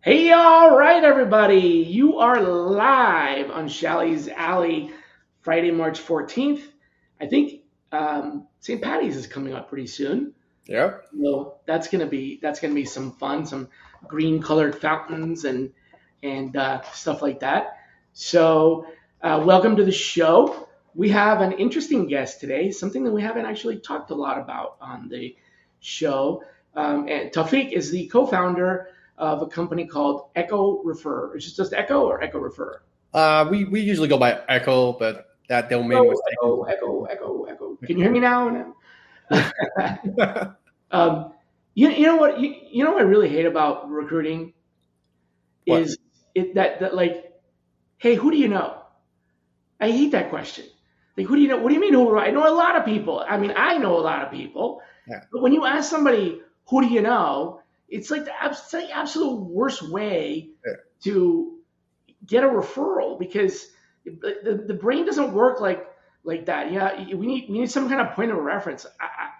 Hey, all right, everybody. You are live on Shally's Alley, Friday, March 14th. I think St. Patty's is coming up pretty soon. Yeah. So that's gonna be some fun, some green colored fountains and stuff like that. So welcome to the show. We have an interesting guest today, something that we haven't actually talked a lot about on the show. And Tawfiq is the co-founder of a company called Echo Refer. Is it just Echo or Echo Refer? We usually go by Echo, but that domain Echo, was Echo, Echo, Echo, Echo. Can you hear me now? taken. um, you know what you know what I really hate about recruiting What? is it that like, hey, who do you know? I hate that question. Like, who do you know? What do you mean who do I know? A lot of people. I mean, I know a lot of people, Yeah. but when you ask somebody who do you know, it's like it's the absolute worst way Yeah. to get a referral because the brain doesn't work like that. Yeah, we need some kind of point of reference.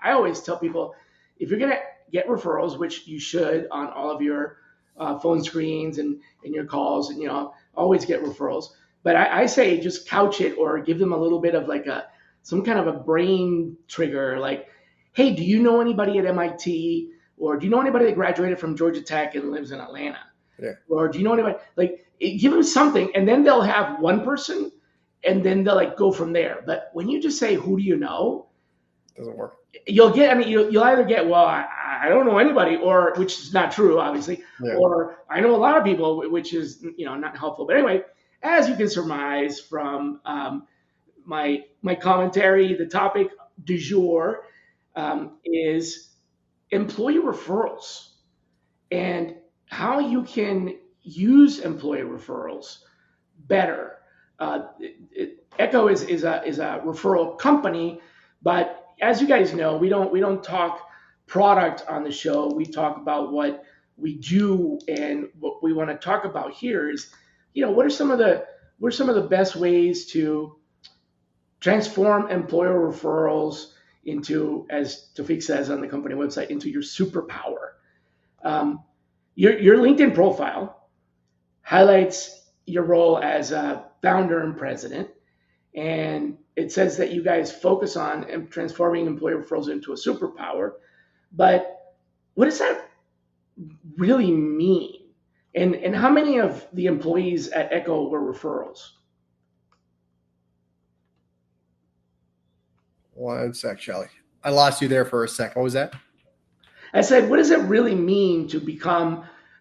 I always tell people if you're gonna get referrals, which you should on all of your phone screens and your calls, and always get referrals. But I say just couch it or give them a little bit of like some kind of a brain trigger, like, hey, do you know anybody at MIT, or do you know anybody that graduated from Georgia Tech and lives in Atlanta? Yeah. Or do you know anybody? Like, give them something, and then they'll have one person, and then they'll like go from there. But when you just say, "Who do you know?" Doesn't work. You'll get. I mean, you'll either get, "Well, I don't know anybody," or which is not true, obviously, Yeah. or "I know a lot of people," which is not helpful. But anyway, as you can surmise from my commentary, the topic du jour is employee referrals and how you can use employee referrals better. Echo is a referral company, but as you guys know, we don't talk product on the show. We talk about what we do, and what we want to talk about here is, what are some of the best ways to transform employer referrals into, as Tawfiq says on the company website, into your superpower. Um, your LinkedIn profile highlights your role as a founder and president, and it says that you guys focus on transforming employee referrals into a superpower. But what does that really mean? And how many of the employees at Echo were referrals? One sec, Shally. I lost you there for a sec. What was that? I said, what does it really mean to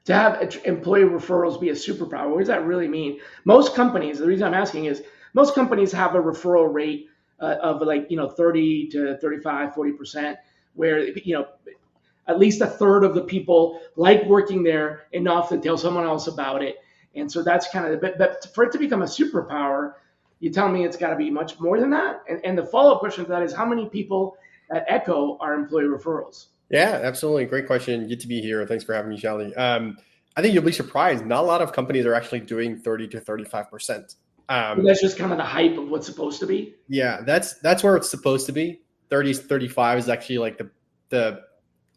have employee referrals be a superpower? What does that really mean? Most companies, the reason I'm asking is most companies have a referral rate of like, 30 to 35, 40%, where, at least a third of the people like working there enough to tell someone else about it. And so that's kind of but for it to become a superpower, you tell me it's got to be much more than that. And the follow up question to that is, how many people at Echo are employee referrals? Yeah, absolutely. Great question. Good to be here. Thanks for having me, Shally. I think you'll be surprised. Not a lot of companies are actually doing 30 to 35%. That's just kind of the hype of what's supposed to be. Yeah, that's where it's supposed to be. 30 to 35 is actually like the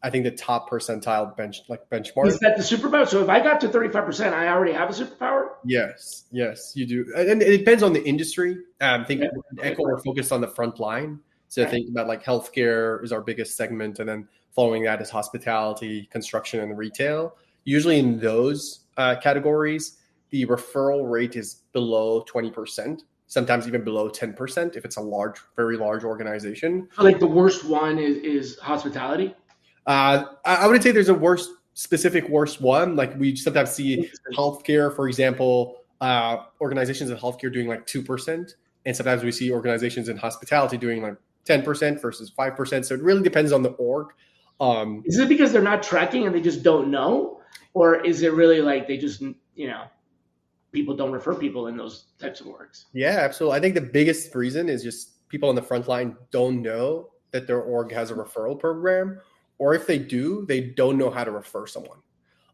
I think the top percentile benchmark. Is that the superpower? So if I got to 35%, I already have a superpower? Yes, you do, and it depends on the industry. I think Okay. Echo we're focused on the front line, so Okay. think about like healthcare is our biggest segment, and then following that is hospitality, construction, and retail. Usually in those categories, the referral rate is below 20%, sometimes even below 10% if it's a very large organization. So like the worst one is hospitality. I wouldn't say there's a specific worst one. Like we sometimes see healthcare, for example, organizations in healthcare doing like 2%. And sometimes we see organizations in hospitality doing like 10% versus 5%. So it really depends on the org. Is it because they're not tracking and they just don't know? Or is it really like they just, people don't refer people in those types of orgs. Yeah, absolutely. I think the biggest reason is just people on the front line don't know that their org has a referral program, or if they do, they don't know how to refer someone.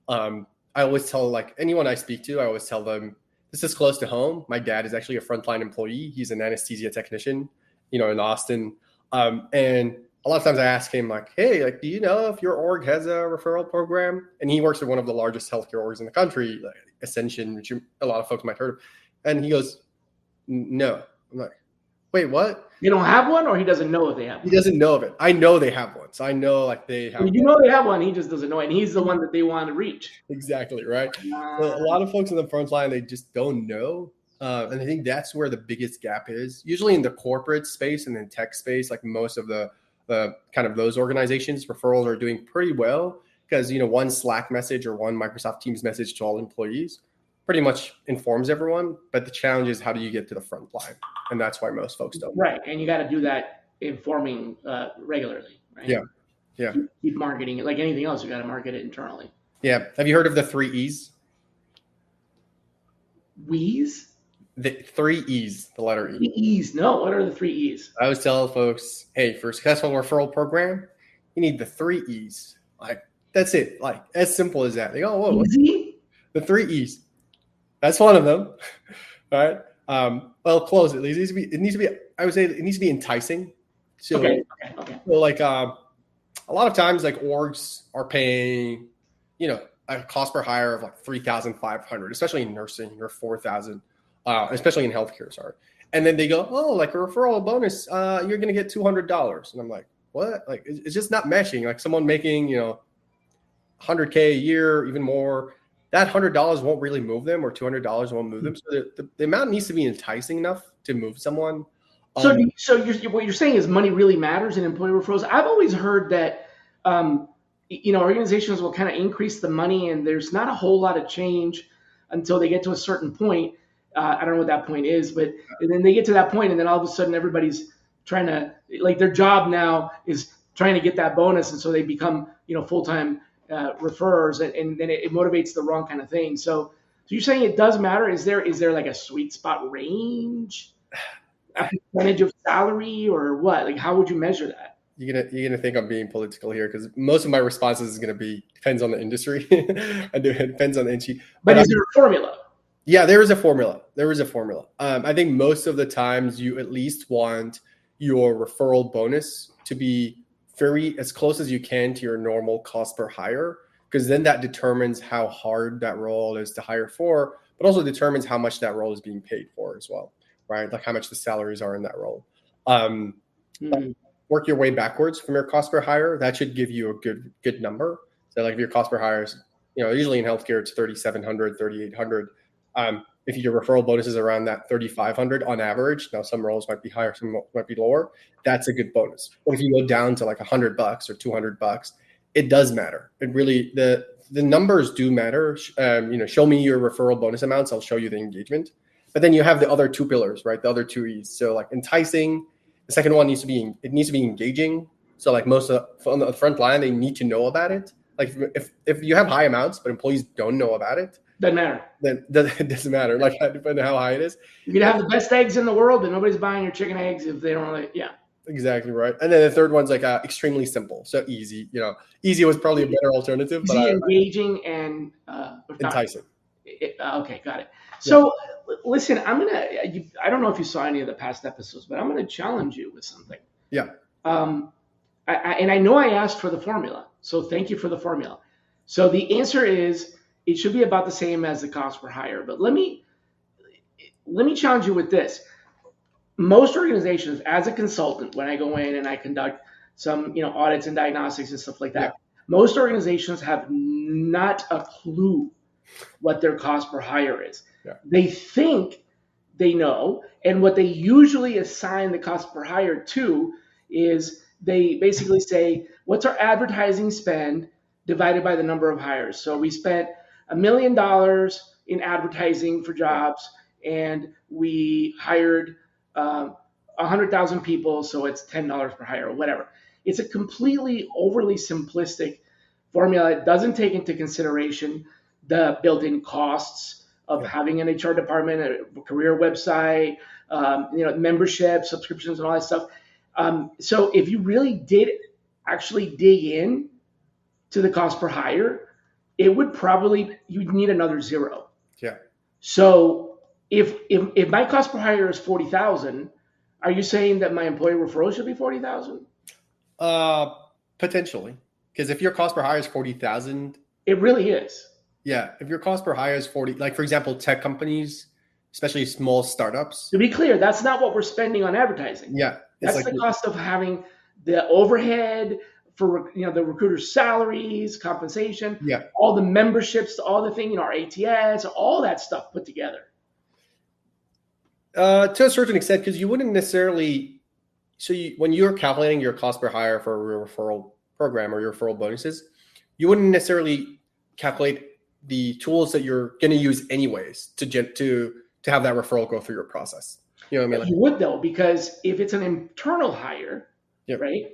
I always tell like anyone I speak to, I always tell them this is close to home. My dad is actually a frontline employee. He's an anesthesia technician, in Austin. And a lot of times I ask him like, hey, like, do you know if your org has a referral program? And he works at one of the largest healthcare orgs in the country, like Ascension, which a lot of folks might have heard of. And he goes, no. I'm like, wait, what? They don't have one, or he doesn't know if they have one? He doesn't know of it. I know they have one. So I know like they have You know they have one, he just doesn't know it. And he's the one that they want to reach. Exactly, right? So a lot of folks on the front line, they just don't know. And I think that's where the biggest gap is. Usually in the corporate space and in tech space, like most of the kind of those organizations, referrals are doing pretty well because, one Slack message or one Microsoft Teams message to all employees pretty much informs everyone. But the challenge is how do you get to the front line? And that's why most folks don't. Right. And you got to do that informing regularly, right? Yeah. Keep marketing it like anything else. You got to market it internally. Yeah. Have you heard of the 3 E's? We's? The 3 E's, the letter E. 3 E's. No, what are the 3 E's? I always tell folks, hey, for a successful referral program, you need the 3 E's. Like, that's it. Like, as simple as that. They go, whoa, Easy? The 3 E's. That's one of them. All right. Well, close it. It needs to be, I would say it needs to be enticing. So, okay. So like, a lot of times, like, orgs are paying, a cost per hire of like $3,500, especially in nursing, or $4,000. Especially in healthcare, sorry. And then they go, oh, like a referral bonus, you're going to get $200. And I'm like, what? Like, it's just not meshing. Like someone making, $100K a year, even more, that $100 won't really move them, or $200 won't move them. So the amount needs to be enticing enough to move someone. So what you're saying is money really matters in employee referrals. I've always heard that, organizations will kind of increase the money and there's not a whole lot of change until they get to a certain point. I don't know what that point is, but then they get to that point and then all of a sudden everybody's trying to, like, their job now is trying to get that bonus. And so they become, full-time referrers, and then it motivates the wrong kind of thing. So you're saying it does matter. Is there like a sweet spot range, a percentage of salary, or what? Like, how would you measure that? You're gonna think I'm being political here, because most of my responses is gonna be depends on the industry. It depends on the industry. But is there a formula? Yeah, there is a formula. I think most of the times you at least want your referral bonus to be very as close as you can to your normal cost per hire, because then that determines how hard that role is to hire for, but also determines how much that role is being paid for as well, right? Like how much the salaries are in that role. Work your way backwards from your cost per hire. That should give you a good number. So like if your cost per hire is, usually in healthcare, it's $3,700, $3,800. If your referral bonus is around that $3,500 on average, now some roles might be higher, some might be lower, that's a good bonus. But if you go down to like $100 or $200, it does matter. It really, the numbers do matter. Show me your referral bonus amounts, I'll show you the engagement. But then you have the other 2 pillars, right? The other 2 E's. So like enticing, the second one needs to be engaging. So like on the front line, they need to know about it. Like if you have high amounts, but employees don't know about it, doesn't matter. Then it doesn't matter. Like, depending on how high it is. You could have the best eggs in the world, but nobody's buying your chicken eggs if they don't really. Yeah. Exactly right. And then the third one's like extremely simple, so easy. Easy was probably a better alternative. Easy, engaging, and enticing. Okay, got it. So listen, I don't know if you saw any of the past episodes, but I'm going to challenge you with something. Yeah. I know I asked for the formula, so thank you for the formula. So the answer is, it should be about the same as the cost per hire. But let me challenge you with this. Most organizations, as a consultant, when I go in and I conduct some audits and diagnostics and stuff like that, most organizations have not a clue what their cost per hire is. Yeah. They think they know, and what they usually assign the cost per hire to is they basically say, what's our advertising spend divided by the number of hires? So we spent $1 million in advertising for jobs, and we hired 100,000 people, so it's $10 per hire or whatever. It's a completely overly simplistic formula. It doesn't take into consideration the built-in costs of having an HR department, a career website, membership, subscriptions, and all that stuff. So if you really did actually dig in to the cost per hire, it would probably, you'd need another zero. Yeah. So if my cost per hire is 40,000, are you saying that my employee referral should be 40,000? Potentially, because if your cost per hire is 40,000, it really is. Yeah, if your cost per hire is 40, like for example, tech companies, especially small startups. To be clear, that's not what we're spending on advertising. Yeah, that's like the cost of having the overhead for the recruiter's salaries, compensation, all the memberships, all the thing, our ATS, all that stuff put together. To a certain extent, because you wouldn't necessarily. So when you're calculating your cost per hire for a referral program or your referral bonuses, you wouldn't necessarily calculate the tools that you're going to use anyways to have that referral go through your process. You know what I mean? You would though, because if it's an internal hire, right?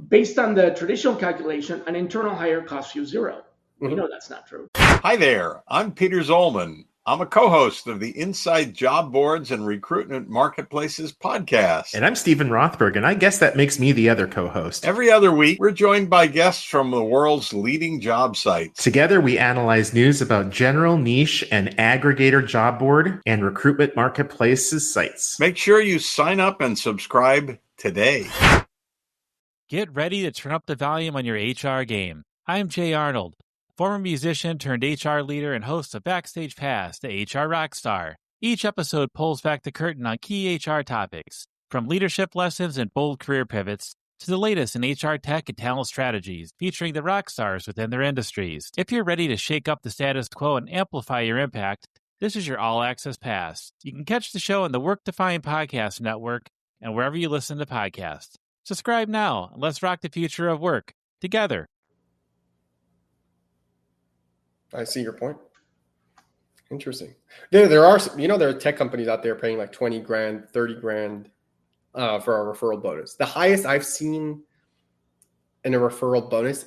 Based on the traditional calculation, an internal hire costs you zero. You know that's not true. Hi there, I'm Peter Zollman. I'm a co-host of the Inside Job Boards and Recruitment Marketplaces podcast. And I'm Stephen Rothberg, and I guess that makes me the other co-host. Every other week, we're joined by guests from the world's leading job sites. Together, we analyze news about general, niche, and aggregator job board and recruitment marketplaces sites. Make sure you sign up and subscribe today. Get ready to turn up the volume on your HR game. I'm Jay Arnold, former musician turned HR leader and host of Backstage Pass, the HR Rockstar. Each episode pulls back the curtain on key HR topics, from leadership lessons and bold career pivots to the latest in HR tech and talent strategies, featuring the rock stars within their industries. If you're ready to shake up the status quo and amplify your impact, this is your all-access pass. You can catch the show on the Work Defined Podcast Network and wherever you listen to podcasts. Subscribe now and let's rock the future of work together. I see your point. Interesting. There are tech companies out there paying like 20 grand, 30 grand for a referral bonus. The highest I've seen in a referral bonus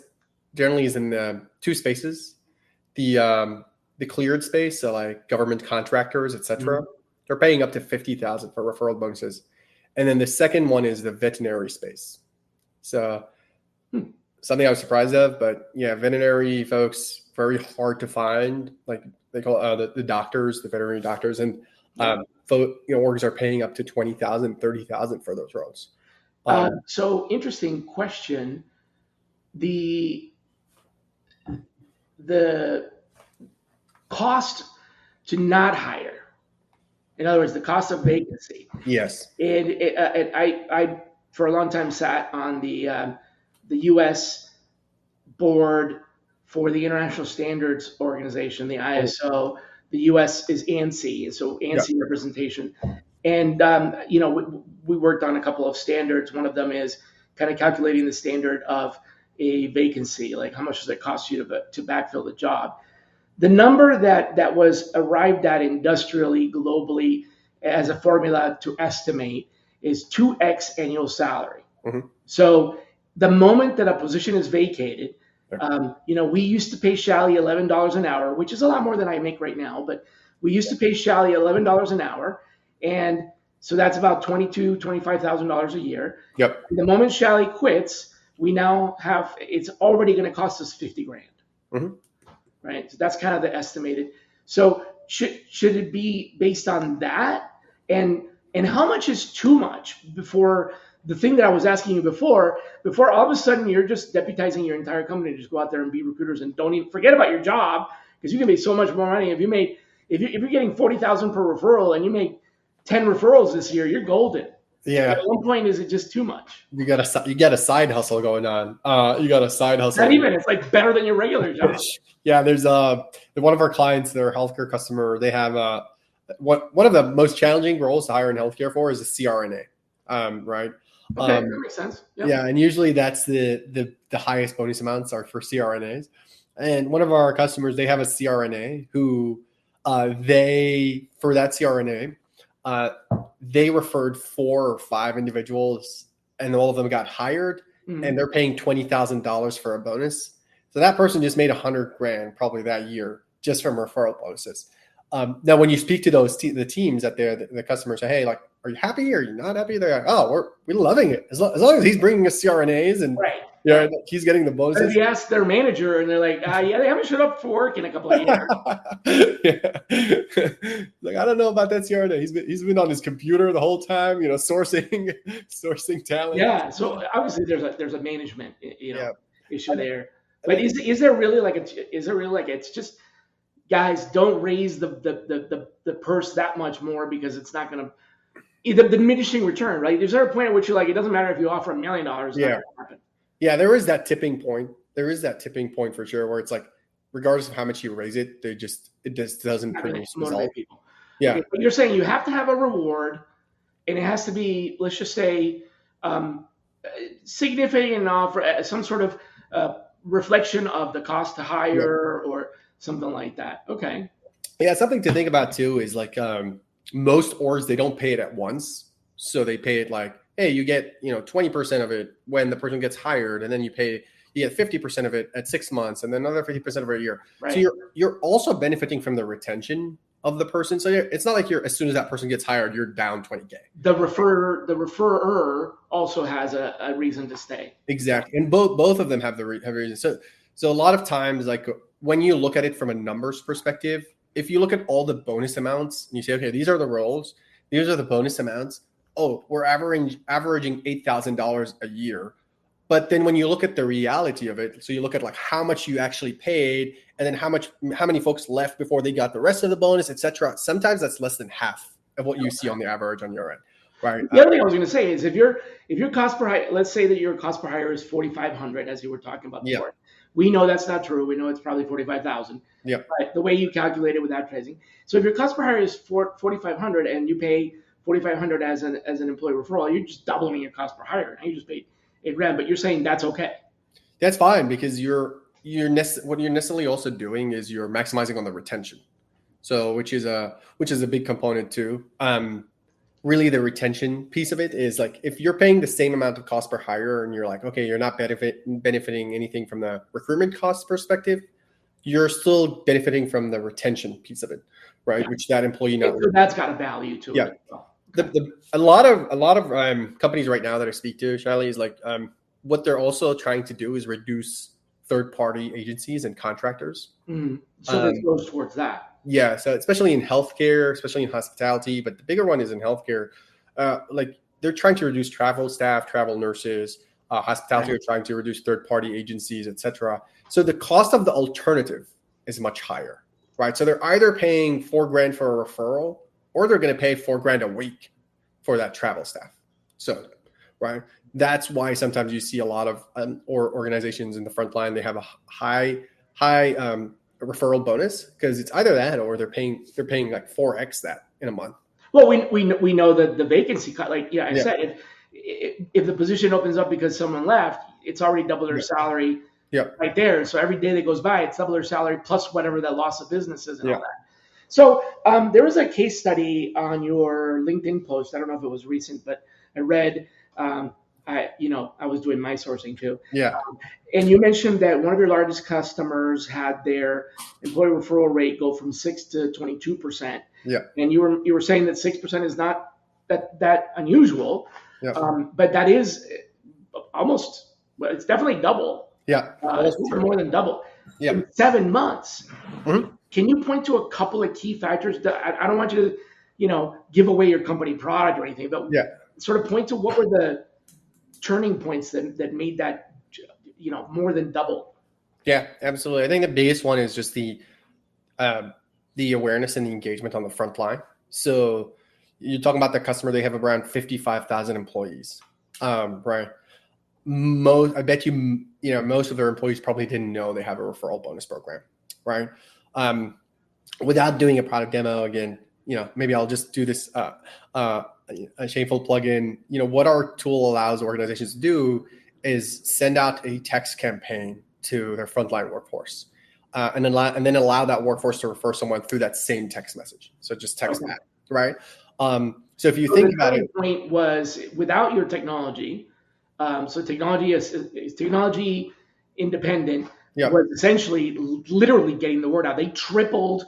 generally is in the two spaces. The cleared space, so like government contractors, etc. They're paying up to 50,000 for referral bonuses. And then the second one is the veterinary space. So something I was surprised of, but yeah, veterinary folks, very hard to find. Like they call the doctors, the veterinary doctors, and orgs are paying up to 20,000, 30,000 for those roles. So interesting question. The cost to not hire, in other words, the cost of vacancy. Yes. I for a long time sat on the U.S. board for the International Standards Organization, the ISO. The U.S. is ANSI, so ANSI representation. And we worked on a couple of standards. One of them is kind of calculating the standard of a vacancy, like how much does it cost you to backfill the job. The number that was arrived at industrially, globally, as a formula to estimate is 2x annual salary. So the moment that a position is vacated, we used to pay Shally $11 an hour, which is a lot more than I make right now, but we used to pay Shally $11 an hour. And so that's about $22,000, $25,000 a year. Yep. The moment Shally quits, we now have, it's already going to cost us 50 grand. Right. So that's kind of the estimated. So should it be based on that? And how much is too much? Before the thing that I was asking you before all of a sudden you're just deputizing your entire company to just go out there and be recruiters and don't even forget about your job, because you can make so much more money. If you're getting 40,000 per referral and you make 10 referrals this year, you're golden. Yeah. At one point, is it just too much? You got a side hustle going on. Not even. It's like better than your regular job. Yeah. There's one of our clients, their healthcare customer. They have one of the most challenging roles to hire in healthcare for is a CRNA. Right. Okay, that makes sense. Yep. Yeah, and usually that's the highest bonus amounts are for CRNAs. And one of our customers, they have a CRNA who for that CRNA. They referred 4 or 5 individuals, and all of them got hired, and they're paying $20,000 for a bonus. So that person just made $100 grand probably that year just from referral bonuses. Now, when you speak to the teams that the customers say, hey, like, are you happy? Are you not happy? They're like, oh, we're loving it. As long as he's bringing us CRNAs and Right. he's getting the But if bonuses. you ask their manager and they're like, yeah, they haven't showed up for work in a couple of years. Like, I don't know about that CRNA. He's been on his computer the whole time, sourcing talent. Yeah. So obviously there's a management issue there. But is there really like it's just, guys, don't raise the purse that much more, because it's not going to, the diminishing return, right? There's a point at which you're like, it doesn't matter if you offer $1 million. Yeah. Yeah, there is that tipping point. There is that tipping point for sure, where it's like, regardless of how much you raise it, it just doesn't produce motivate people. Yeah. Okay, but you're saying you have to have a reward, and it has to be, let's just say, significant enough, or some sort of reflection of the cost to hire or something like that. Okay. Yeah, something to think about too is like most orgs, they don't pay it at once. So they pay it like, hey, you get 20% of it when the person gets hired, and then you get 50% of it at 6 months, and then another 50% of it a year. Right. So you're also benefiting from the retention of the person. So it's not like as soon as that person gets hired, you're down 20K. The referrer also has a reason to stay. Exactly, and both of them have the reason. So a lot of times, like when you look at it from a numbers perspective, if you look at all the bonus amounts and you say, okay, these are the roles, these are the bonus amounts. Oh, we're averaging $8,000 a year. But then when you look at the reality of it, so you look at like how much you actually paid, and then how many folks left before they got the rest of the bonus, etc. Sometimes that's less than half of what you see on the average on your end, right? The other thing I was going to say is if your cost per hire, let's say that your cost per hire is $4,500, as you were talking about before. Yeah. We know that's not true. We know it's probably $45,000. Yeah. But the way you calculate it with advertising. So if your cost per hire is $4,500 and you pay $4,500 as an employee referral, you're just doubling your cost per hire. And you just paid $8,000, but you're saying that's okay. That's fine, because what you're necessarily also doing is you're maximizing on the retention. So which is a big component too. Really the retention piece of it is like, if you're paying the same amount of cost per hire and you're like, okay, you're not benefiting anything from the recruitment cost perspective, you're still benefiting from the retention piece of it, right? Yeah. Which that employee now. So that's got a value to it. Yeah. A lot of companies right now that I speak to, Shally, is like what they're also trying to do is reduce third-party agencies and contractors. Mm-hmm. So this goes towards that. Yeah, so especially in healthcare, especially in hospitality, but the bigger one is in healthcare. Like they're trying to reduce travel staff, travel nurses, hospitality are trying to reduce third-party agencies, etc. So the cost of the alternative is much higher, right? So they're either paying $4,000 for a referral, or they're going to pay $4,000 a week for that travel staff. So, right, that's why sometimes you see a lot of organizations in the front line, they have a high referral bonus, because it's either that or they're paying like 4x that in a month. Well, we know that the vacancy cut, like I said, if the position opens up because someone left, it's already double their salary right there. So every day that goes by, it's double their salary plus whatever that loss of business is and all that. So there was a case study on your LinkedIn post. I don't know if it was recent, but I read. I was doing my sourcing too. Yeah. And you mentioned that one of your largest customers had their employee referral rate go from 6 to 22%. Yeah. And you were saying that 6% is not that unusual. Yeah. But that is almost, it's definitely double. Yeah. It's more than double. Yeah. In 7 months. Mm-hmm. Can you point to a couple of key factors? I don't want you to, give away your company product or anything, but sort of point to what were the turning points that made that, more than double. Yeah, absolutely. I think the biggest one is just the awareness and the engagement on the front line. So you're talking about the customer, they have around 55,000 employees, right? I bet most of their employees probably didn't know they have a referral bonus program, right? Without doing a product demo again, maybe I'll just do this a shameful plugin. What our tool allows organizations to do is send out a text campaign to their frontline workforce, and then allow that workforce to refer someone through that same text message. So just text that, right? So if you think about it, the point was without your technology. So technology is technology independent. Was essentially literally getting the word out. They tripled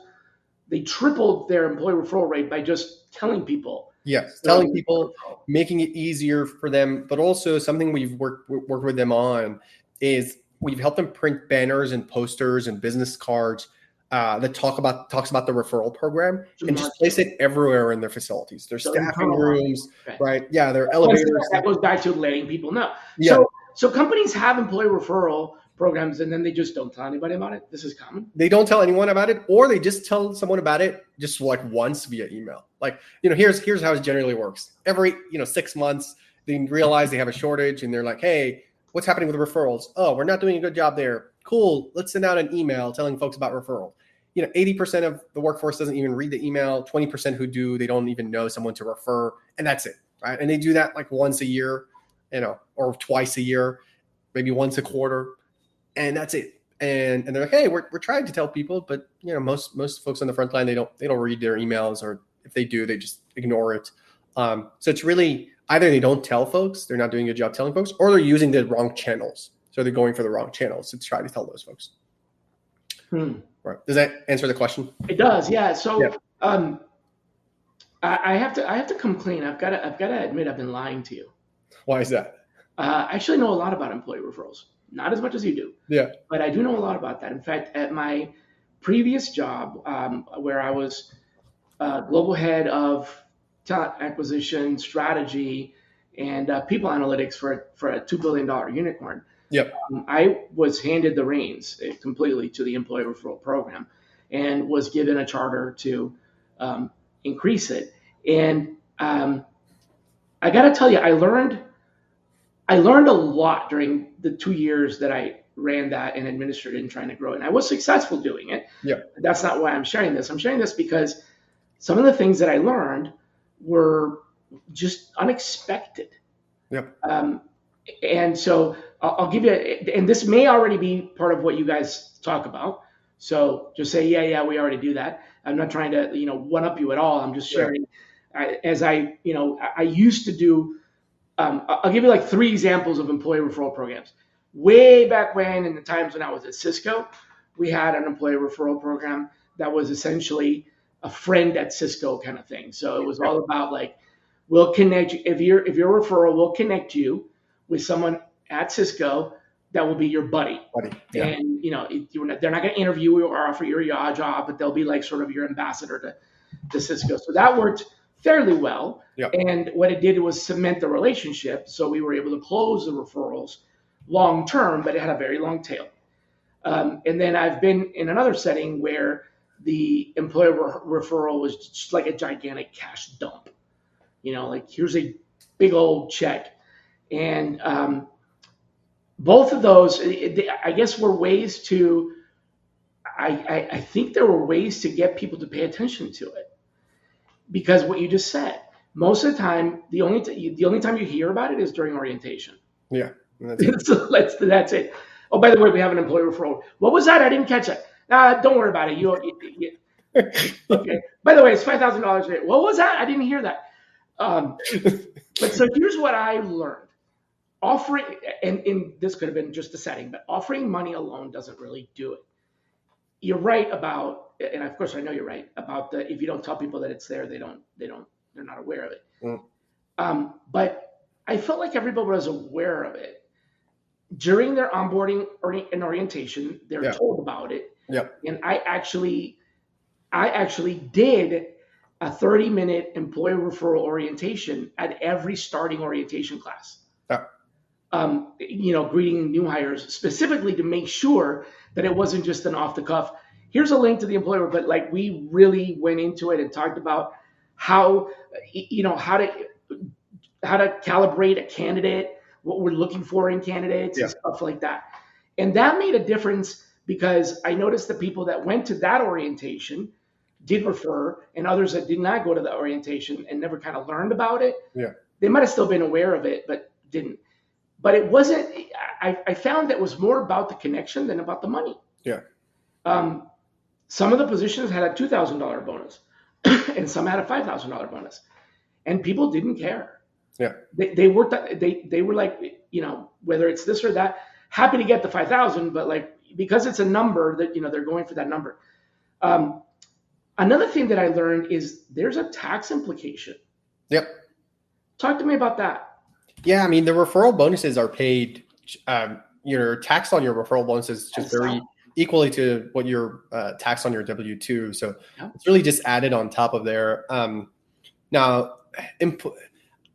they tripled their employee referral rate by just telling people. Yes, telling people, making it easier for them, but also something we've worked with them on is we've helped them print banners and posters and business cards that talks about the referral program and just place it everywhere in their facilities, their staffing rooms, right? Yeah, their elevators. That goes back to letting people know. Yeah. So companies have employee referral programs, and then they just don't tell anybody about it. This is common. They don't tell anyone about it, or they just tell someone about it just like once via email. Like, here's how it generally works. Every 6 months, they realize they have a shortage, and they're like, hey, what's happening with the referrals? Oh, we're not doing a good job there. Cool. Let's send out an email telling folks about referral. 80% of the workforce doesn't even read the email. 20% who do, they don't even know someone to refer, and that's it, right? And they do that like once a year, or twice a year, maybe once a quarter, and that's it. And they're like, hey, we're trying to tell people, but most folks on the front line, they don't read their emails, or if they do, they just ignore it. So it's really either they don't tell folks, they're not doing a good job telling folks, or they're using the wrong channels. So they're going for the wrong channels to try to tell those folks. Right. Does that answer the question? It does. Yeah. So I have to come clean. I've got to admit I've been lying to you. Why is that? I actually know a lot about employee referrals. Not as much as you do. Yeah. But I do know a lot about that. In fact, at my previous job, where I was global head of talent acquisition, strategy, and people analytics for a $2 billion unicorn, yep. I was handed the reins completely to the employee referral program and was given a charter to increase it. And I got to tell you, I learned a lot during the 2 years that I ran that and administered it and trying to grow it. And I was successful doing it. Yeah. That's not why I'm sharing this. I'm sharing this because some of the things that I learned were just unexpected. Yep. And so I'll give you, and this may already be part of what you guys talk about. So just say, yeah, we already do that. I'm not trying to, one up you at all. I'm just sharing as I used to do. I'll give you like 3 examples of employee referral programs. Way back when, in the times when I was at Cisco, we had an employee referral program that was essentially a friend at Cisco kind of thing. So it was all about like, we'll connect you. If you're a referral, we'll connect you with someone at Cisco that will be your buddy. Yeah. And they're not going to interview you or offer you a job, but they'll be like sort of your ambassador to Cisco. So that worked fairly well. Yep. And what it did was cement the relationship. So we were able to close the referrals long term, but it had a very long tail. And then I've been in another setting where the employer referral was just like a gigantic cash dump. Like here's a big old check. And both of those, I guess, were ways to, I think there were ways to get people to pay attention to it. Because what you just said, most of the time, the only time you hear about it is during orientation. Yeah. That's it. So that's it. Oh, by the way, we have an employee referral. What was that? I didn't catch it. Don't worry about it. You okay. By the way, it's $5,000. What was that? I didn't hear that. But so here's what I learned. Offering, and this could have been just the setting, but offering money alone doesn't really do it. You're right about, and of course I know you're right about if you don't tell people that it's there, they're not aware of it. But I felt like everybody was aware of it. During their onboarding and orientation, they're told about it. Yep. And I actually did a 30-minute employee referral orientation at every starting orientation class. Greeting new hires specifically to make sure that it wasn't just an off the cuff. Here's a link to the employer, but like we really went into it and talked about how to calibrate a candidate, what we're looking for in candidates and stuff like that. And that made a difference because I noticed the people that went to that orientation did refer, and others that did not go to the orientation and never kind of learned about it. Yeah. They might have still been aware of it, but didn't. But it wasn't, I found that it was more about the connection than about the money. Yeah. Some of the positions had a $2,000 bonus and some had a $5,000 bonus, and people didn't care. Yeah. They worked, they were like, whether it's this or that, happy to get the 5,000, but like, because it's a number that, they're going for that number. Another thing that I learned is there's a tax implication. Yep. Talk to me about that. Yeah, I mean the referral bonuses are paid. Your tax on your referral bonuses is just very equally to what your tax on your W-2. So it's really just added on top of there. Now,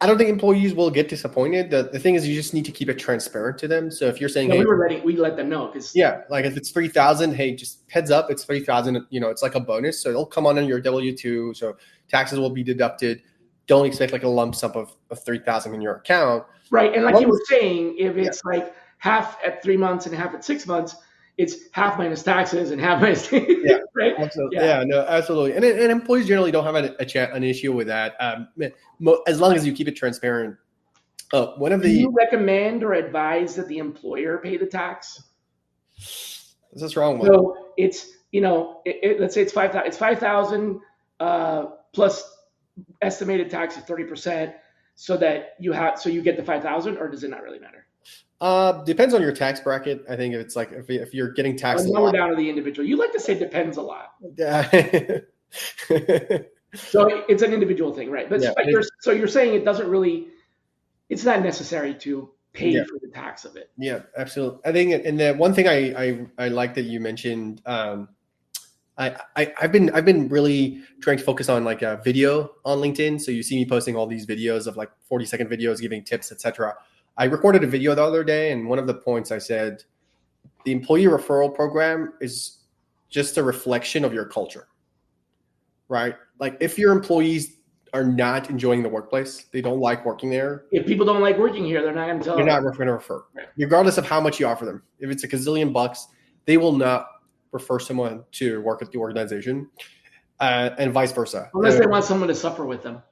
I don't think employees will get disappointed. The thing is, you just need to keep it transparent to them. So if you're saying, hey, we let them know because like if it's 3,000, hey, just heads up, it's 3,000. It's like a bonus, so it'll come on your W-2. So taxes will be deducted. Don't expect like a lump sum of 3,000 in your account. Right, and like you were saying, if it's like half at 3 months and half at 6 months, it's half minus taxes and half minus right? Absolutely. Yeah, no, absolutely. And employees generally don't have an issue with that, as long as you keep it transparent. Do you recommend or advise that the employer pay the tax? This is wrong. So it's let's say it's 5,000. It's 5,000 plus estimated tax is 30%, so that you get the 5,000, or does it not really matter? Depends on your tax bracket. I think it's like if you're getting taxed, we're down to the individual. You like to say depends a lot. Yeah. So it's an individual thing, right? But you're saying it doesn't really, it's not necessary to pay for the tax of it. Yeah, absolutely. I think, and the one thing I like that you mentioned, I've been really trying to focus on like a video on LinkedIn. So you see me posting all these videos of like 40-second videos giving tips, etc. I recorded a video the other day, and one of the points I said, the employee referral program is just a reflection of your culture, right? Like if your employees are not enjoying the workplace, they don't like working there. If people don't like working here, they're not going to tell. They're not going to refer, regardless of how much you offer them. If it's a gazillion bucks, they will not refer someone to work at the organization, and vice versa. Unless they want someone to suffer with them.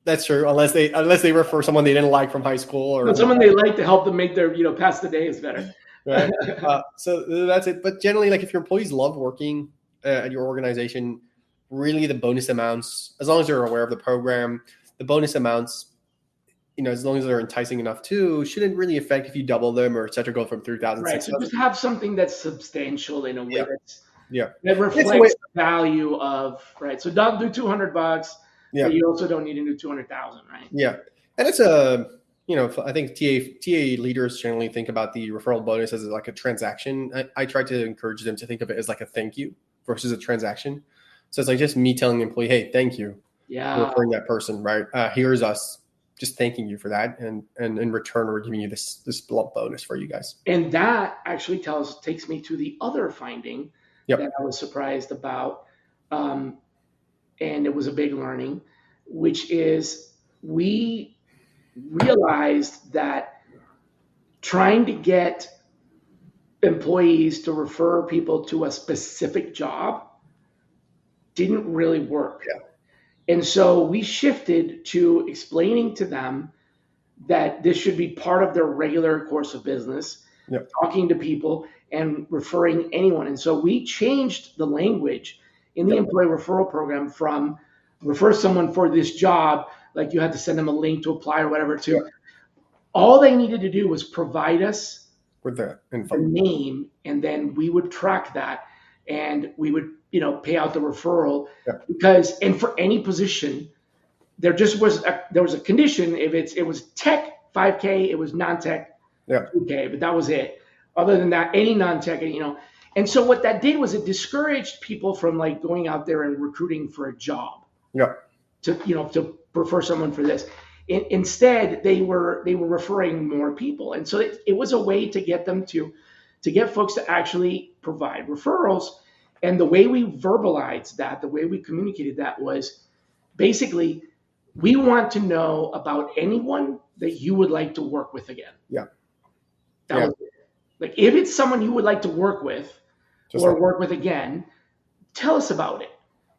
That's true. Unless they refer someone they didn't like from high school, or someone they like to help them make their pass the day is better. Right. So that's it. But generally, like if your employees love working at your organization, really the bonus amounts, as long as they're aware of the program, the bonus amounts, as long as they're enticing enough too, shouldn't really affect if you double them or et cetera, go from 3,000. Right. So just have something that's substantial in a way that reflects the value of, right. So don't do $200. Yeah. But you also don't need to do 200,000, right? Yeah. And it's I think TA leaders generally think about the referral bonus as like a transaction. I try to encourage them to think of it as like a thank you versus a transaction. So it's like just me telling the employee, hey, thank you for referring that person, right? Here's us just thanking you for that. And in return, we're giving you this bonus for you guys. And that actually takes me to the other finding that I was surprised about. And it was a big learning, which is we realized that trying to get employees to refer people to a specific job didn't really work. Yeah. And so we shifted to explaining to them that this should be part of their regular course of business, talking to people and referring anyone. And so we changed the language in the employee referral program from refer someone for this job, like you had to send them a link to apply or whatever, to all they needed to do was provide us with the info, the name, and then we would track that and we would, pay out the referral because, and for any position, there was a condition. If it was tech, $5K, it was non-tech, $2K, but that was it. Other than that, any non-tech, and so what that did was it discouraged people from like going out there and recruiting for a job. Yeah. To refer someone for this. Instead, they were referring more people, and so it was a way to get them to get folks to actually provide referrals. And the way we verbalized that, the way we communicated that was basically, we want to know about anyone that you would like to work with again. Yeah. That was it. Like if it's someone you would like to work with work with again, tell us about it.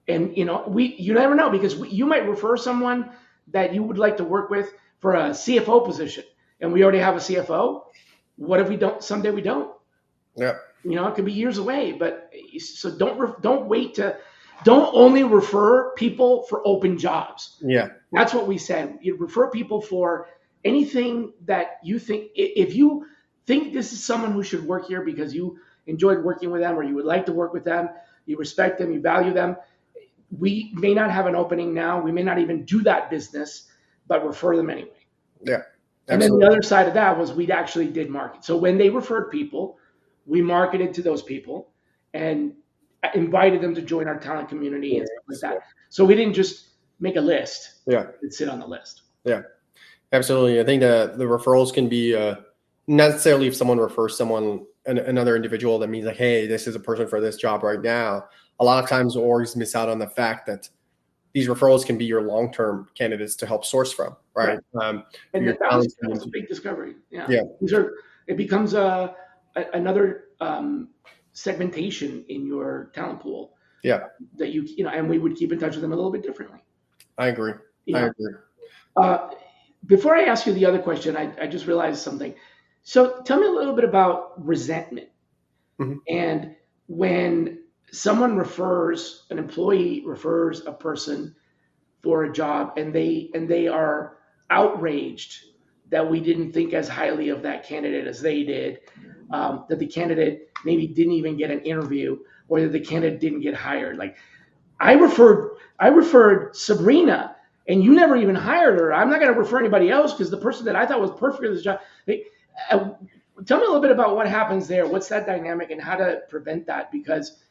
And you never know, because you might refer someone that you would like to work with for a CFO position, and we already have a CFO. What if we don't? Someday we don't. Yeah. It could be years away. But so don't only refer people for open jobs. Yeah. That's what we said. You refer people for anything that you think. If you think this is someone who should work here because you enjoyed working with them, or you would like to work with them, you respect them, you value them, we may not have an opening now. We may not even do that business, but refer them anyway. Yeah. And then the other side of that was we actually did market. So when they referred people, we marketed to those people and invited them to join our talent community and stuff like that. So we didn't just make a list. Yeah. And sit on the list. Yeah, absolutely. I think the referrals can be not necessarily if someone refers someone, another individual, that means like, hey, this is a person for this job right now. A lot of times orgs miss out on the fact that these referrals can be your long-term candidates to help source from, right? And that's a big discovery. Yeah. It becomes another segmentation in your talent pool. Yeah. That and we would keep in touch with them a little bit differently. I agree. I agree. Before I ask you the other question, I just realized something. So tell me a little bit about resentment. Mm-hmm. And when someone an employee refers a person for a job and they are outraged that we didn't think as highly of that candidate as they did, that the candidate maybe didn't even get an interview, or that the candidate didn't get hired. Like I referred Sabrina and you never even hired her. I'm not going to refer anybody else because the person that I thought was perfect for this job. Tell me a little bit about what happens there. What's that dynamic and how to prevent that? Because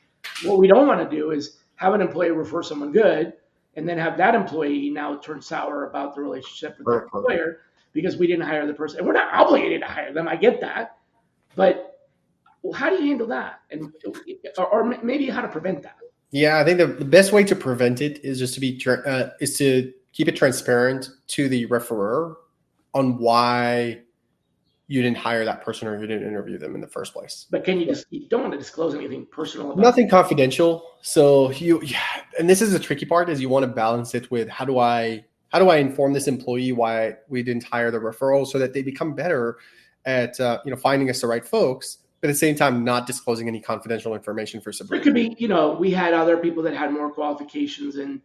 what we don't want to do is have an employee refer someone good and then have that employee now turn sour about the relationship with their employer because we didn't hire the person. And we're not obligated to hire them. I get that. But how do you handle that? Or maybe how to prevent that? Yeah, I think the best way to prevent it is just to keep it transparent to the referrer on why you didn't hire that person or you didn't interview them in the first place. But you don't want to disclose anything personal about nothing confidential. So and this is the tricky part, is you want to balance it with how do I inform this employee why we didn't hire the referral so that they become better at finding us the right folks, but at the same time not disclosing any confidential information for Sabrina. It could be, we had other people that had more qualifications in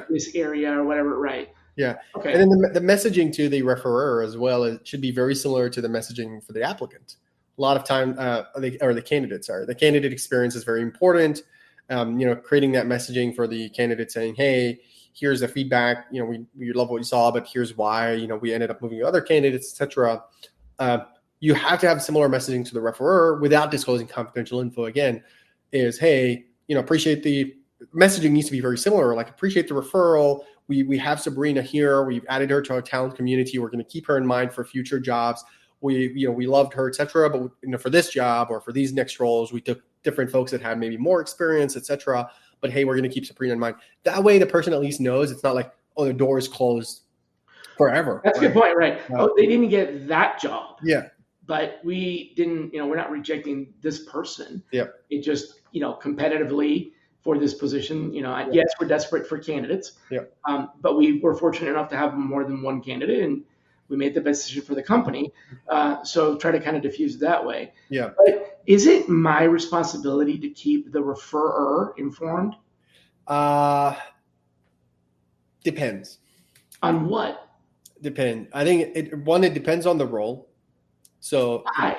this area or whatever, right? Yeah. Okay. And then the messaging to the referrer as well, it should be very similar to the messaging for the applicant. A lot of time, the candidate experience is very important. Creating that messaging for the candidate saying, hey, here's the feedback. We love what you saw, but here's why, we ended up moving to other candidates, etc. You have to have similar messaging to the referrer without disclosing confidential info. Again, is, hey, appreciate the messaging needs to be very similar. Like, appreciate the referral. We have Sabrina here. We've added her to our talent community. We're going to keep her in mind for future jobs. We loved her, etc. But for this job or for these next roles, we took different folks that had maybe more experience, etc. But hey, we're going to keep Sabrina in mind. That way, the person at least knows it's not like, oh, the door is closed forever. That's a good point, right? They didn't get that job. Yeah. But we didn't, we're not rejecting this person. Yeah. It just, competitively for this position, yes, we're desperate for candidates. Yeah. But we were fortunate enough to have more than one candidate, and we made the best decision for the company. So try to kind of diffuse it that way. Yeah. But is it my responsibility to keep the referrer informed? Depends. On what? Depend. I think it depends on the role. So why?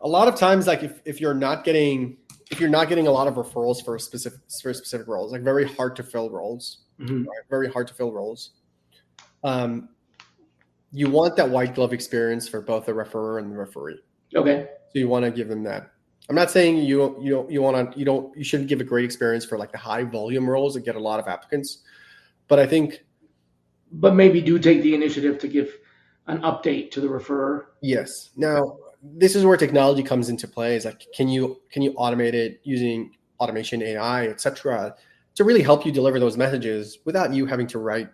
A lot of times, like if you're not getting a lot of referrals for specific roles, like very hard to fill roles, mm-hmm. right? Very hard to fill roles. You want that white glove experience for both the referrer and the referee. Okay. So you want to give them that. I'm not saying you shouldn't give a great experience for like the high volume roles that get a lot of applicants, but I think. But maybe do take the initiative to give an update to the referrer. Yes. Now, this is where technology comes into play. Is like, can you automate it using automation, AI, etc., to really help you deliver those messages without you having to write,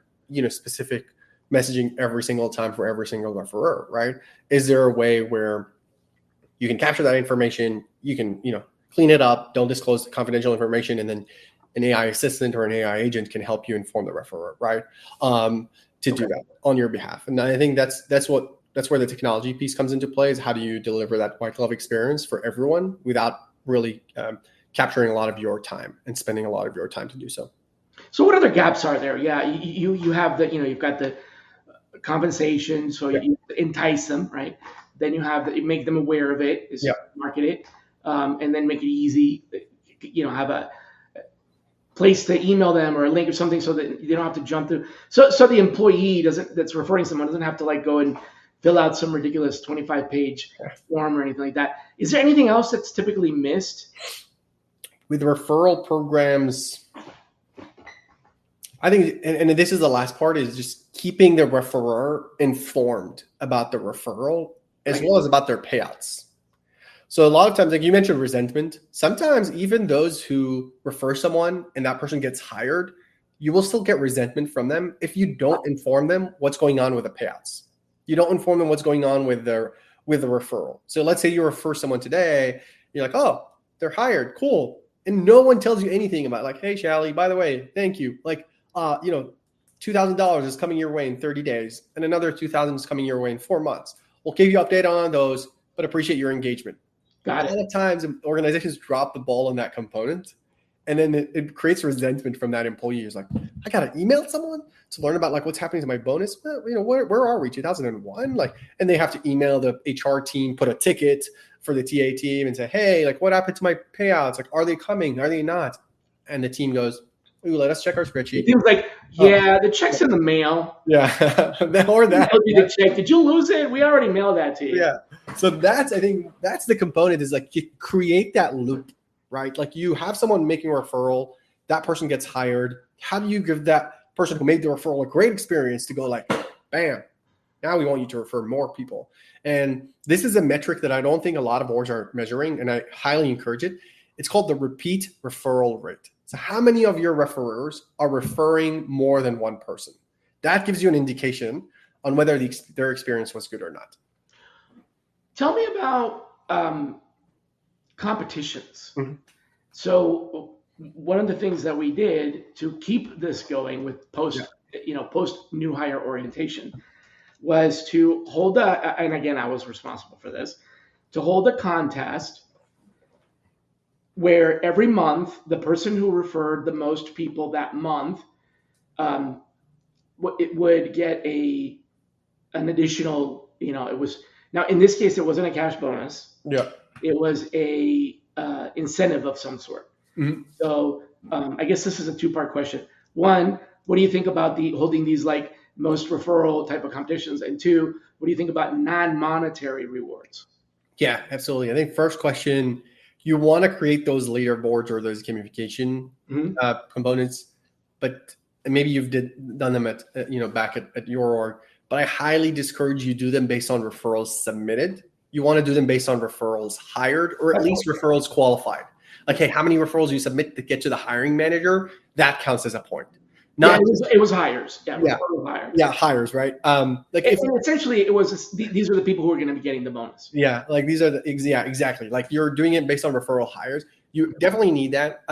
specific messaging every single time for every single referrer, right? Is there a way where you can capture that information, you can, clean it up, don't disclose the confidential information, and then an AI assistant or an AI agent can help you inform the referrer, right? To do that on your behalf. And I think that's where the technology piece comes into play, is how do you deliver that white glove experience for everyone without really capturing a lot of your time and spending a lot of your time to do so. So what other gaps are there? Yeah, you have the, you've got the compensation, so you entice them, right? Then you have you make them aware of it, market it, and then make it easy, have place to email them or a link or something so that you don't have to jump through. So the employee that's referring someone doesn't have to like go and fill out some ridiculous 25-page form or anything like that. Is there anything else that's typically missed? With referral programs, I think, and this is the last part, is just keeping the referrer informed about the referral as well as about their payouts. So a lot of times, like you mentioned, resentment. Sometimes even those who refer someone and that person gets hired, you will still get resentment from them if you don't inform them what's going on with the payouts. You don't inform them what's going on with the referral. So let's say you refer someone today, you're like, oh, they're hired, cool, and no one tells you anything about like, hey, Shally, by the way, thank you. Like, $2,000 is coming your way in 30 days, and another $2,000 is coming your way in 4 months. We'll give you an update on those, but appreciate your engagement. Got it. A lot of times organizations drop the ball on that component, and then it creates resentment from that employee. It's like, I got to email someone to learn about like what's happening to my bonus. Well, where are we? 2001? Like, and they have to email the HR team, put a ticket for the TA team and say, hey, like what happened to my payouts? Like, are they coming? Are they not? And the team goes, ooh, let us check our spreadsheet. It seems like, the check's in the mail. Yeah. Or that. The check. Did you lose it? We already mailed that to you. Yeah. So I think that's the component, is like you create that loop, right? Like you have someone making a referral, that person gets hired. How do you give that person who made the referral a great experience to go like, bam, now we want you to refer more people? And this is a metric that I don't think a lot of orgs are measuring, and I highly encourage it. It's called the repeat referral rate. So how many of your referrers are referring more than one person? That gives you an indication on whether their experience was good or not. Tell me about competitions. Mm-hmm. So one of the things that we did to keep this going with post new hire orientation was to hold and again, I was responsible for this, to hold a contest where every month the person who referred the most people that month, it would get an additional, it was, now in this case, it wasn't a cash bonus. Yeah. It was a incentive of some sort. Mm-hmm. So I guess this is a two-part question. One, what do you think about holding these like most referral type of competitions? And two, what do you think about non-monetary rewards? Yeah, absolutely. I think first question, you want to create those leaderboards or those gamification components, but maybe you've done them at back at your org. But I highly discourage you do them based on referrals submitted. You want to do them based on referrals hired, or at least referrals qualified. Like, hey, how many referrals you submit to get to the hiring manager? That counts as a point. It was hires. Yeah, hires. Yeah, hires, right? Essentially, it was these are the people who are going to be getting the bonus. Yeah, like these are exactly. Like you're doing it based on referral hires. You definitely need that.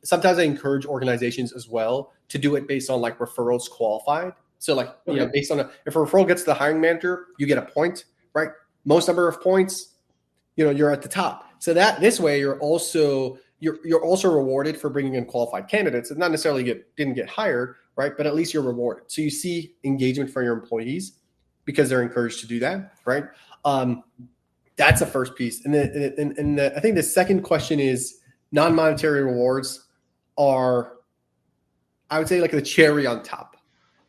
Sometimes I encourage organizations as well to do it based on like referrals qualified. So like, based on if a referral gets to the hiring manager, you get a point, right? Most number of points, you're at the top. So that this way you're also rewarded for bringing in qualified candidates and not necessarily didn't get hired, right? But at least you're rewarded. So you see engagement from your employees because they're encouraged to do that, right? That's the first piece. And I think the second question is non-monetary rewards are, I would say, like the cherry on top,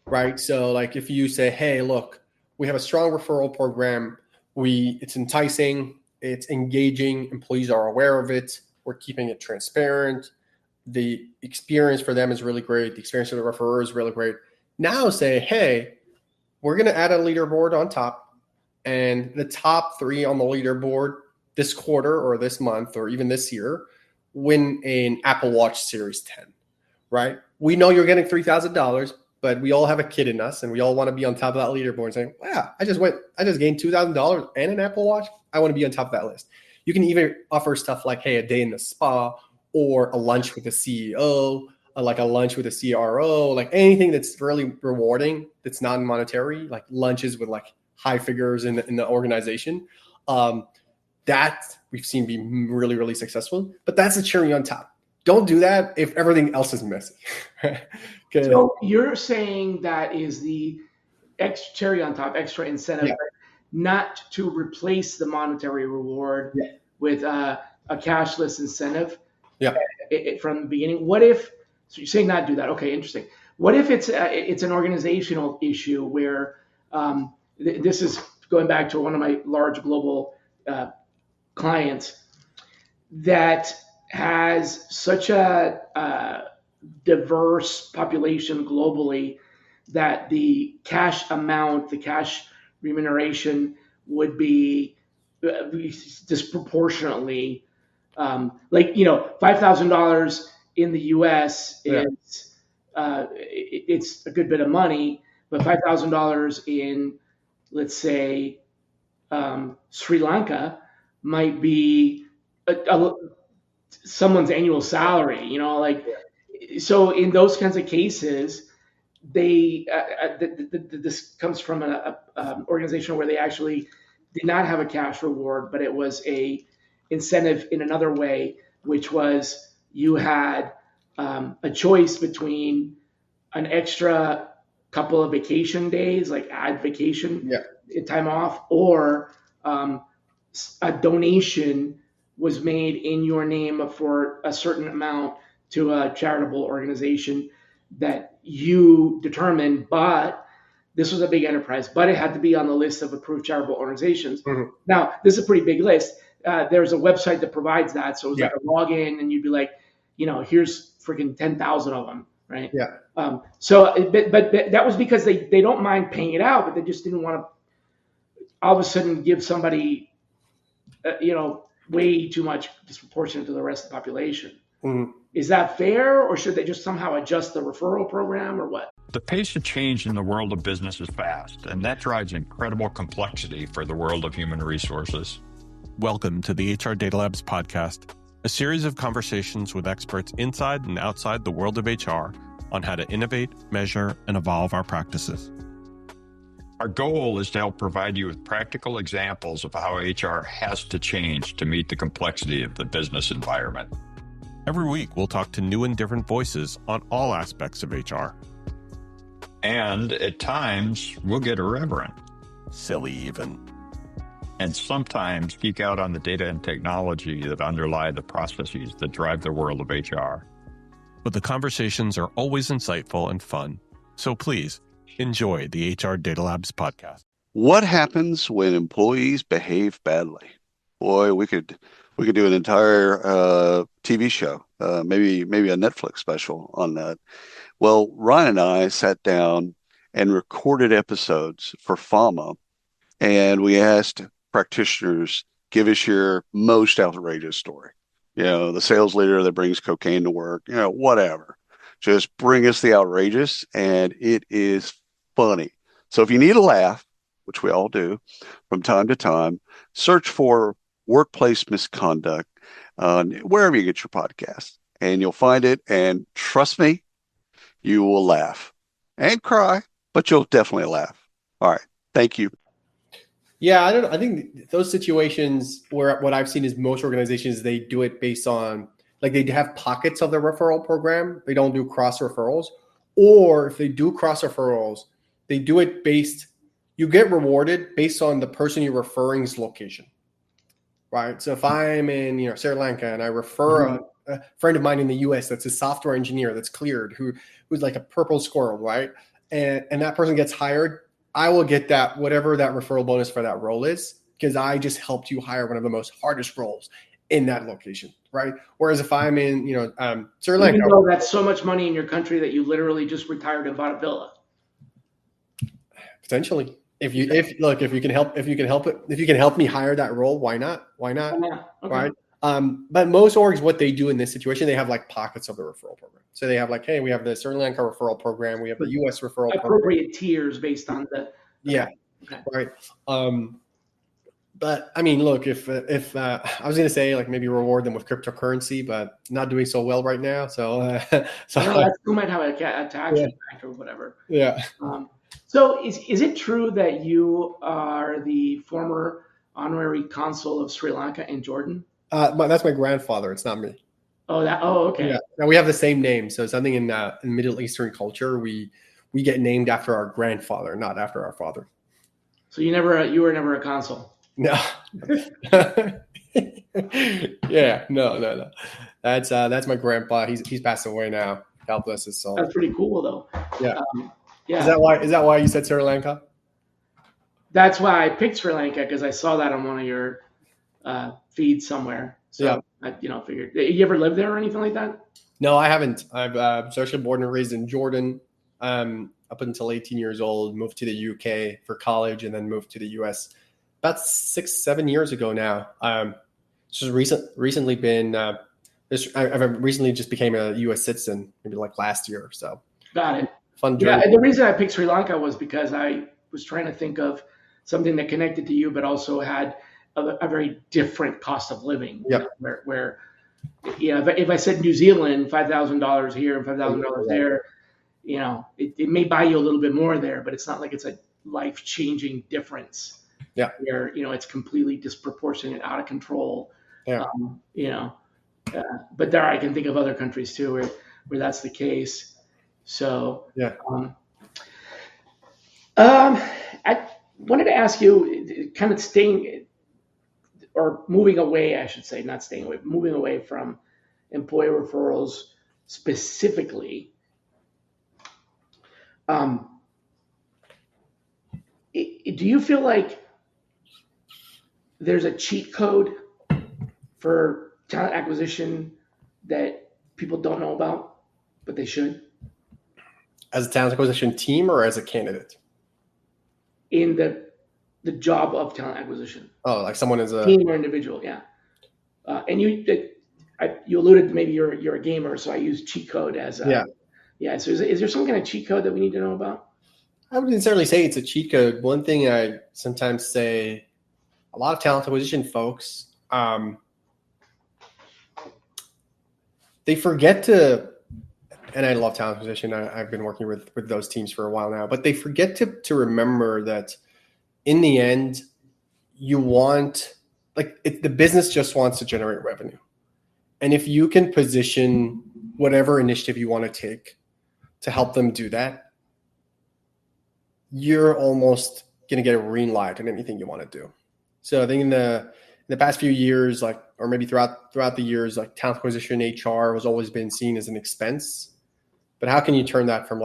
right? So like if you say, hey, look, we have a strong referral program. It's enticing, it's engaging, employees are aware of it. We're keeping it transparent. The experience for them is really great. The experience of the referrer is really great. Now say, hey, we're going to add a leaderboard on top, and the top 3 on the leaderboard this quarter or this month or even this year win an Apple Watch Series 10, right? We know you're getting $3,000, but we all have a kid in us and we all want to be on top of that leaderboard and saying, wow, I just gained $2,000 and an Apple Watch. I want to be on top of that list. You can even offer stuff like, hey, a day in the spa or a lunch with the CEO, like a lunch with a CRO, like anything that's really rewarding, that's non-monetary, like lunches with like high figures in the organization. That we've seen be really, really successful, but that's a cherry on top. Don't do that if everything else is messy. So you're saying that is the extra cherry on top, extra incentive, not to replace the monetary reward with a cashless incentive from the beginning. What if So you're saying not do that. Okay, interesting. What if it's an organizational issue where this is going back to one of my large global clients that has such a diverse population globally that the cash amount, the cash remuneration would be disproportionately $5,000 in the U.S. is it's a good bit of money, but $5,000 in, let's say, Sri Lanka might be someone's annual salary. So in those kinds of cases, this comes from an organization where they actually did not have a cash reward, but it was a incentive in another way, which was you had a choice between an extra couple of vacation days, like add vacation time off, or a donation was made in your name for a certain amount to a charitable organization that you determined, but this was a big enterprise, but it had to be on the list of approved charitable organizations. Mm-hmm. Now, this is a pretty big list. There's a website that provides that. So it was like a login, and you'd be like, here's freaking 10,000 of them, right? Yeah. But that was because they don't mind paying it out, but they just didn't want to all of a sudden give somebody, way too much disproportionate to the rest of the population. Mm-hmm. Is that fair, or should they just somehow adjust the referral program, or what? The pace of change in the world of business is fast, and that drives incredible complexity for the world of human resources. Welcome to the HR Data Labs podcast, a series of conversations with experts inside and outside the world of HR on how to innovate, measure, and evolve our practices. Our goal is to help provide you with practical examples of how HR has to change to meet the complexity of the business environment. Every week, we'll talk to new and different voices on all aspects of HR. And at times, we'll get irreverent. Silly even. And sometimes geek out on the data and technology that underlie the processes that drive the world of HR. But the conversations are always insightful and fun. So please, enjoy the HR Data Labs podcast. What happens when employees behave badly? Boy, we could do an entire TV show, maybe a Netflix special on that. Well, Ryan and I sat down and recorded episodes for FAMA, and we asked practitioners, give us your most outrageous story. The sales leader that brings cocaine to work, whatever. Just bring us the outrageous, and it is funny. So if you need a laugh, which we all do from time to time, search for Workplace Misconduct wherever you get your podcast, and you'll find it. And trust me, you will laugh and cry, but you'll definitely laugh. All right. Thank you. Yeah, I think those situations where what I've seen is most organizations, they do it based on, like, they have pockets of their referral program. They don't do cross referrals. Or if they do cross referrals, they do it you get rewarded based on the person you're referring's location. Right. So if I'm in, Sri Lanka, and I refer a friend of mine in the US that's a software engineer that's cleared, who's like a purple squirrel, right? And that person gets hired, I will get that, whatever that referral bonus for that role is, because I just helped you hire one of the most hardest roles in that location, right? Whereas if I'm in, Sri Lanka, even though that's so much money in your country that you literally just retired and bought a villa. Potentially. If you can help me hire that role, why not? Okay. Right. But most orgs, what they do in this situation, they have like pockets of the referral program. So they have like, hey, we have the Sri Lanka referral program. We have the US referral program. Appropriate tiers based on the. Yeah. Okay. Right. But I mean, look, if I was going to say like maybe reward them with cryptocurrency, but not doing so well right now. So who might have a tax impact or whatever. Yeah. So is it true that you are the former honorary consul of Sri Lanka and Jordan? That's my grandfather. It's not me. Oh, okay. Yeah. Now we have the same name. So something in Middle Eastern culture, we get named after our grandfather, not after our father. So you were never a consul? No. Yeah. No. That's my grandpa. He's passed away now. helpless is so. That's pretty cool, though. Yeah. Yeah. Is that why you said Sri Lanka? That's why I picked Sri Lanka, because I saw that on one of your feeds somewhere. So I figured. You ever lived there or anything like that? No, I haven't. I've actually born and raised in Jordan. Up until 18 years old, moved to the UK for college, and then moved to the US about 6-7 years ago now. Just recently been. I've recently just became a US citizen, maybe like last year or so. Got it. Fun journey. Yeah, and the reason I picked Sri Lanka was because I was trying to think of something that connected to you, but also had a very different cost of living. Yep. Where if I said New Zealand, $5,000 here and $5,000 there, it may buy you a little bit more there, but it's not like it's a life-changing difference. Yeah. Where it's completely disproportionate, out of control. Yeah. But there I can think of other countries too where that's the case. So yeah. I wanted to ask you, kind of moving away, I should say, not staying away, moving away from employer referrals specifically. Do you feel like there's a cheat code for talent acquisition that people don't know about, but they should? As a talent acquisition team or as a candidate? In the job of talent acquisition. Oh, like someone is a team or individual, yeah. And you alluded to maybe you're a gamer, so I use cheat code as a yeah. So is there some kind of cheat code that we need to know about? I wouldn't necessarily say it's a cheat code. One thing I sometimes say, a lot of talent acquisition folks, they forget to, and I love talent acquisition. I've been working with those teams for a while now, but they forget to remember that in the end, you want, the business just wants to generate revenue. And if you can position whatever initiative you want to take to help them do that, you're almost going to get a green light in anything you want to do. So I think in the past few years, or maybe throughout the years, talent acquisition, HR has always been seen as an expense. But how can you turn that from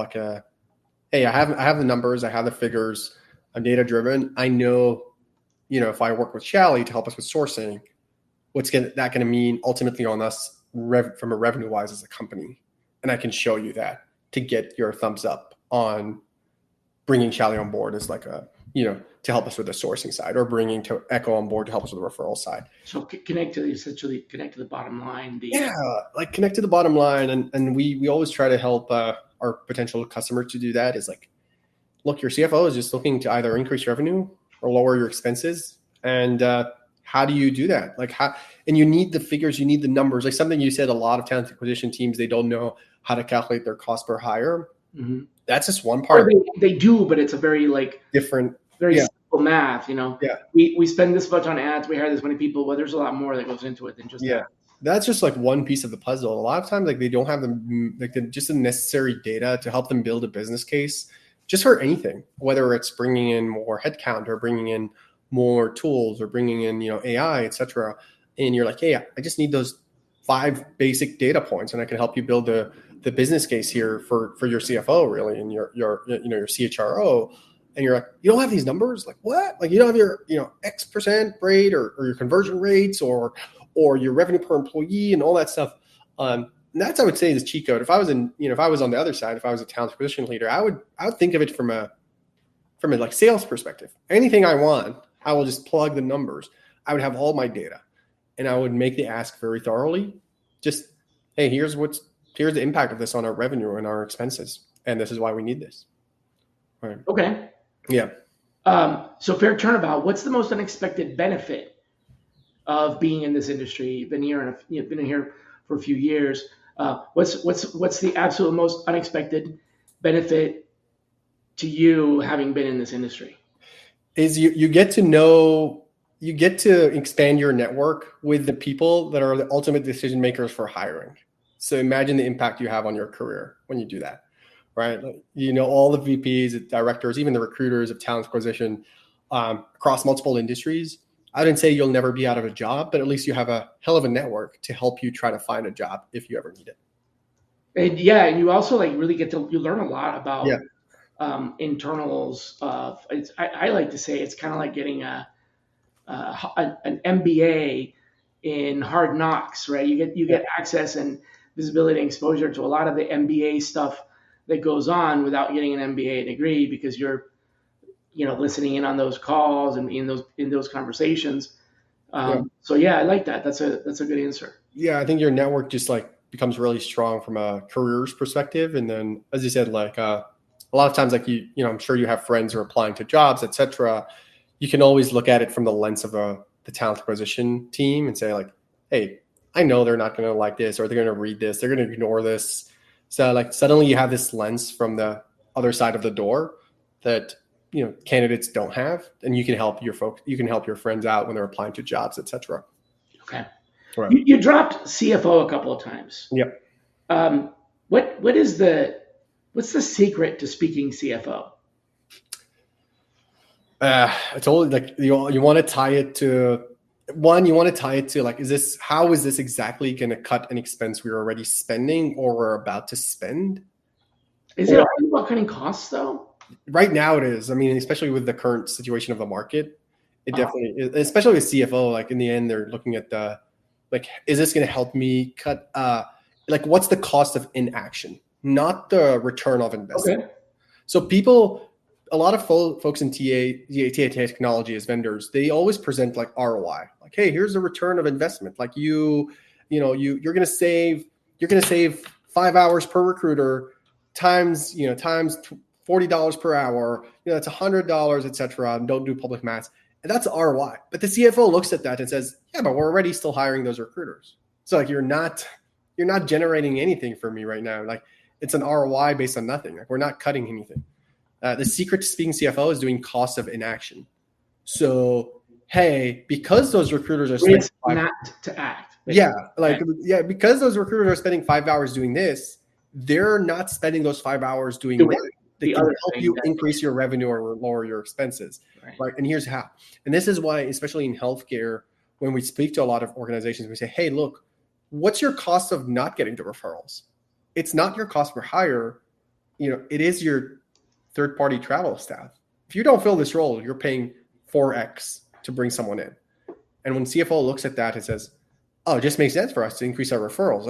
hey, I have the numbers, I have the figures, I'm data driven. I know, if I work with Shally to help us with sourcing, what's that going to mean ultimately on us from a revenue wise as a company? And I can show you that to get your thumbs up on bringing Shally on board as to help us with the sourcing side, or bringing to Echo on board to help us with the referral side. So connect to the bottom line. Connect to the bottom line. And we always try to help our potential customers to do that is look, your CFO is just looking to either increase revenue or lower your expenses. And how do you do that? And you need the figures, you need the numbers. Something you said, a lot of talent acquisition teams, they don't know how to calculate their cost per hire. Mm-hmm. That's just one part. Or they do, but it's a very different, very simple math. Yeah. We spend this much on ads, we hire this many people. Well, there's a lot more that goes into it than just that. That's just one piece of the puzzle. A lot of times, they don't have just the necessary data to help them build a business case, just for anything, whether it's bringing in more headcount or bringing in more tools or bringing in, AI, et cetera. And you're hey, I just need those 5 basic data points, and I can help you build the business case here for your CFO, really, and your CHRO. And you're you don't have these numbers? What? You don't have your, X% rate or your conversion rates or your revenue per employee and all that stuff. And that's, I would say, is cheat code. If I was if I was on the other side, if I was a talent acquisition leader, I would think of it from a sales perspective. Anything I want, I will just plug the numbers. I would have all my data, and I would make the ask very thoroughly. Just, hey, here's the impact of this on our revenue and our expenses, and this is why we need this. Right. Okay. Yeah. So fair turnabout. What's the most unexpected benefit of being in this industry? You've been here for a few years. What's the absolute most unexpected benefit to you having been in this industry? Is you get to expand your network with the people that are the ultimate decision makers for hiring. So imagine the impact you have on your career when you do that, right? All the VPs, the directors, even the recruiters of talent acquisition across multiple industries. I didn't say you'll never be out of a job, but at least you have a hell of a network to help you try to find a job if you ever need it. And yeah, and you also like really you learn a lot about Yeah. internals of. I like to say it's kind of like getting an MBA in hard knocks, right? You get access and visibility and exposure to a lot of the MBA stuff that goes on without getting an MBA degree because you're listening in on those calls and in those conversations. So yeah, I like that. That's a good answer. Yeah, I think your network just like becomes really strong from a careers perspective, and then as you said, like a lot of times, like I'm sure you have friends who are applying to jobs, etc. You can always look at it from the lens of the talent acquisition team and say like, hey, I know they're not going to like this, or they're going to read this, they're going to ignore this. So like suddenly you have this lens from the other side of the door that candidates don't have, and you can help your friends out when they're applying to jobs, etc. Okay. Right. You dropped CFO a couple of times. Yep. What's the secret to speaking CFO? It's only like you want to tie it to one. You want to tie it to like, how is this exactly going to cut an expense we're already spending or we're about to spend? Is it all about cutting costs though? Right now it is. I mean, especially with the current situation of the market, it definitely is, especially with CFO. Like in the end, they're looking at is this going to help me cut? What's the cost of inaction, not the return of investment. Okay. So a lot of folks in TA technology as vendors, they always present like ROI, like, hey, here's a return of investment. Like you're going to save 5 hours per recruiter times $40 per hour. That's $100, etc. Don't do public math. And that's ROI. But the CFO looks at that and says, yeah, but we're already still hiring those recruiters. So like you're not generating anything for me right now. Like it's an ROI based on nothing. Like we're not cutting anything. The secret to speaking CFO is doing cost of inaction. So, hey, because those recruiters are spending not to act. Because those recruiters are spending 5 hours doing this, they're not spending those 5 hours doing that. They can help you increase your revenue or lower your expenses. Right. And here's how. And this is why, especially in healthcare, when we speak to a lot of organizations, we say, hey, look, what's your cost of not getting the referrals? It's not your cost per hire. It is your third-party travel staff. If you don't fill this role, you're paying 4x to bring someone in. And when CFO looks at that and says, oh, it just makes sense for us to increase our referrals.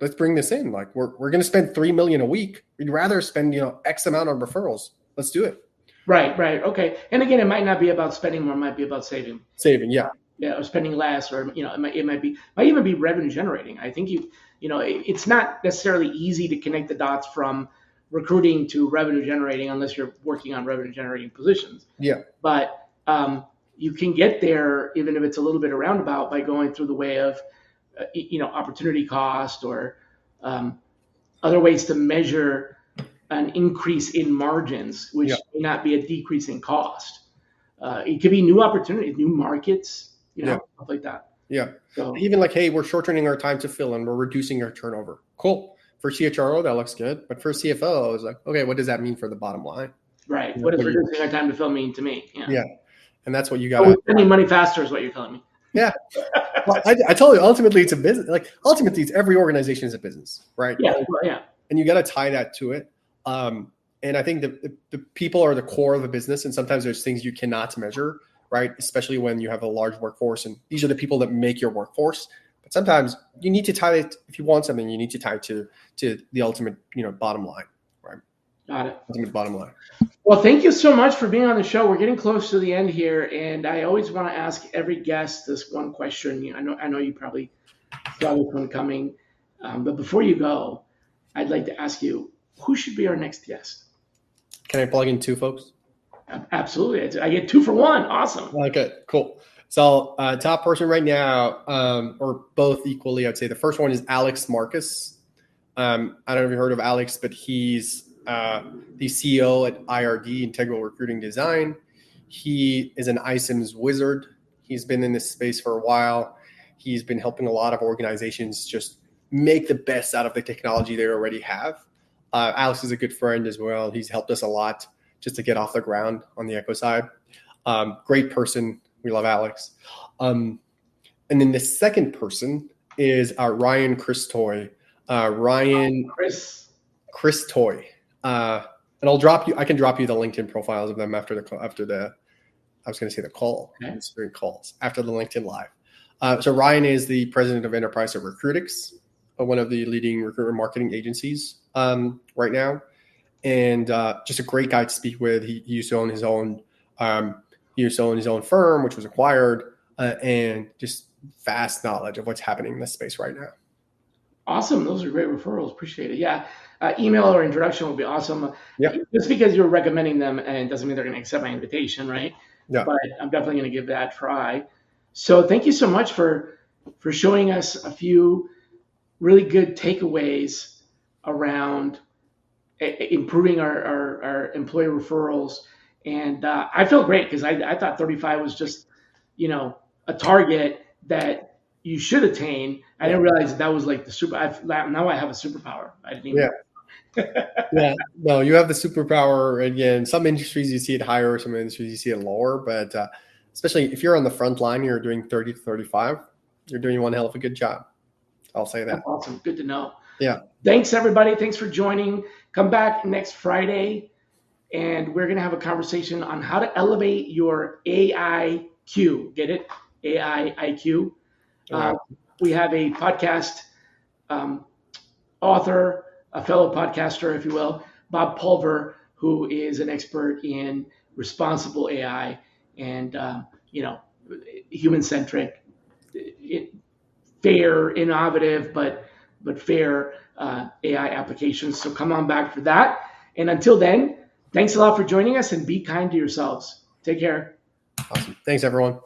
Let's bring this in. Like we're going to spend $3 million a week. We'd rather spend, X amount on referrals. Let's do it. Right. Okay. And again, it might not be about spending more, it might be about saving. Yeah. Yeah, or spending less, or it might even be revenue generating. I think it's not necessarily easy to connect the dots from recruiting to revenue generating unless you're working on revenue generating positions. Yeah. But you can get there even if it's a little bit roundabout by going through the way of opportunity cost or other ways to measure an increase in margins, which may not be a decrease in cost. It could be new opportunities, new markets, stuff like that. Yeah. So, even like, hey, we're shortening our time to fill and we're reducing our turnover. Cool. For CHRO, that looks good. But for CFO, I was like, okay, what does that mean for the bottom line? Right. What does reducing our time to fill mean to me? Yeah. And that's what you got. Spending money faster is what you're telling me. Yeah. Well, I told you, ultimately, it's a business. Like, ultimately, it's every organization is a business, right? Yeah. And you got to tie that to it. And I think the people are the core of the business. And sometimes there's things you cannot measure, right? Especially when you have a large workforce. And these are the people that make your workforce. But sometimes you need to tie it, if you want something, you need to tie it to the ultimate, bottom line, right? Got it. Ultimate bottom line. Well, thank you so much for being on the show. We're getting close to the end here, and I always want to ask every guest this one question. I know you probably saw this one coming, but before you go, I'd like to ask you, who should be our next guest? Can I plug in two folks? Absolutely. I get 2 for 1. Awesome. Okay, cool. So top person right now, or both equally, I'd say the first one is Alex Marcus. I don't know if you heard of Alex, but he's the CEO at IRD, Integral Recruiting Design. He is an iCIMS wizard. He's been in this space for a while. He's been helping a lot of organizations just make the best out of the technology they already have. Alex is a good friend as well. He's helped us a lot just to get off the ground on the Echo side. Great person. We love Alex. And then the second person is Ryan Christoy. Ryan, Chris Toy. And I can drop you the LinkedIn profiles of them after the I was going to say the call. Okay. It's doing calls after the LinkedIn Live. So Ryan is the president of enterprise at Recruitix, one of the leading recruitment marketing agencies right now, and just a great guy to speak with. He used to own his own. He used to own his own firm, which was acquired, and just vast knowledge of what's happening in this space right now. Awesome. Those are great referrals. Appreciate it. Yeah. Email or introduction would be awesome. Yeah. Just because you're recommending them and doesn't mean they're going to accept my invitation, right? Yeah. But I'm definitely going to give that a try. So thank you so much for showing us a few really good takeaways around improving our employee referrals. And I feel great because I thought 35 was just, a target that you should attain. I didn't realize that was like the super. Now I have a superpower. I didn't even. Yeah. No, you have the superpower. Again, some industries you see it higher, some industries you see it lower. But especially if you're on the front line, you're doing 30 to 35, you're doing one hell of a good job. I'll say that. Awesome. Good to know. Yeah. Thanks, everybody. Thanks for joining. Come back next Friday, and we're going to have a conversation on how to elevate your AIQ. Get it? AIQ. We have a podcast author, a fellow podcaster, if you will, Bob Pulver, who is an expert in responsible AI and, human-centric, fair, innovative, but fair AI applications. So come on back for that. And until then, thanks a lot for joining us and be kind to yourselves. Take care. Awesome. Thanks, everyone.